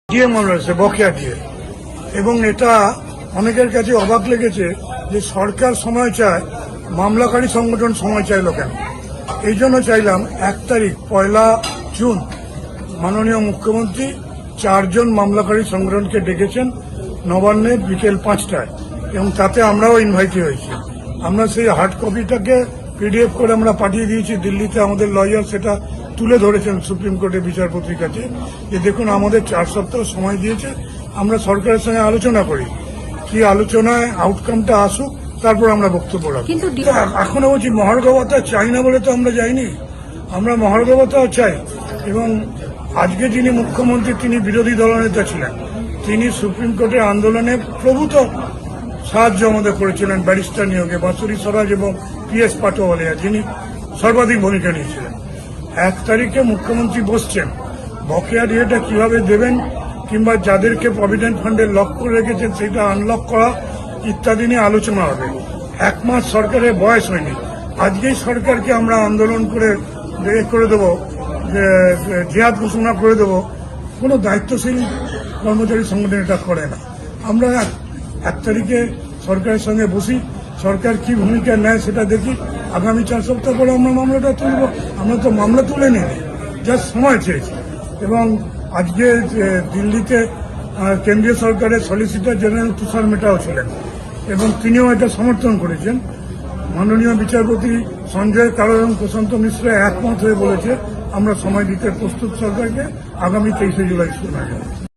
DA মামলা হয়েছে বকেয়া ডিএ, এবং এটা অনেকের কাছে অবাক লেগেছে যে সরকার সময় চায়, মামলাকারী সংগঠন সময় চাইল কেন। এই জন্য চাইলাম 1 তারিখ 1 জুন মাননীয় মুখ্যমন্ত্রী 4 জন মামলাকারী সংগঠনকে ডেকেছেন নবান্নে বিকেল 5টায়, এবং তাতে আমরাও ইনভাইটেড হয়েছি। আমরা সেই হার্ড কপিটাকে পিডিএফ করে আমরা পাঠিয়ে দিয়েছি দিল্লিতে। আমাদের লয়ার সেটা তুলে ধরেছেন সুপ্রিম কোর্টের বিচারপতির কাছে যে দেখুন আমাদের 4 সপ্তাহ সময় দিয়েছে, আমরা সরকারের সঙ্গে আলোচনা করি, কি আলোচনায় আউটকামটা আসুক, তারপর আমরা বক্তব্য রাখবো। কিন্তু এখনো বলছি মহার্ঘবতা চাই না বলে তো আমরা যাইনি, আমরা মহার্ঘবতাও চাই। এবং আজকে যিনি মুখ্যমন্ত্রী তিনি বিরোধী দলনেতা ছিলেন, তিনি সুপ্রিম কোর্টের আন্দোলনে প্রভূত সাহায্য আমাদের করেছিলেন ব্যারিস্টার নিয়োগে, বাঁশুরি স্বরাজ এবং PS পাটোয়ালিয়া যিনি সর্বাধিক ভূমিকা নিয়েছিলেন। 1 তারিখে মুখ্যমন্ত্রী বসছেন, বকেয়া ডিএটা কিভাবে দেবেন কিংবা যাদেরকে প্রভিডেন্ট ফান্ডে লক করে রেখেছেন সেটা আনলক করা ইত্যাদি নিয়ে আলোচনা হবে। 1 মাস সরকারের বয়স হয়নি, আজকেই সরকারকে আমরা আন্দোলন করে দেবো, জিহাদ ঘোষণা করে দেবো, কোনো দায়িত্বশীল কর্মচারী সংগঠন এটা করে না। আমরা 1 তারিখে সরকারের সঙ্গে বসি, সরকার কি ভূমিকা নেয় সেটা দেখি। আগামী 4 সপ্তাহ পরে আমরা মামলাটা তুলব। আমরা তো মামলা তুলে নিই, যা সময় চেয়েছি। এবং আজকে দিল্লিতে কেন্দ্রীয় সরকারের সলিসিটর জেনারেল তুষার মেহতাও ছিলেন, এবং তিনিও এটা সমর্থন করেছেন। মাননীয় বিচারপতি সঞ্জয় কারো এবং প্রশান্ত মিশ্র একমত হয়ে বলেছে আমরা সময় দিতে প্রস্তুত সরকারকে। আগামী 23শে জুলাই শোনা যাবে।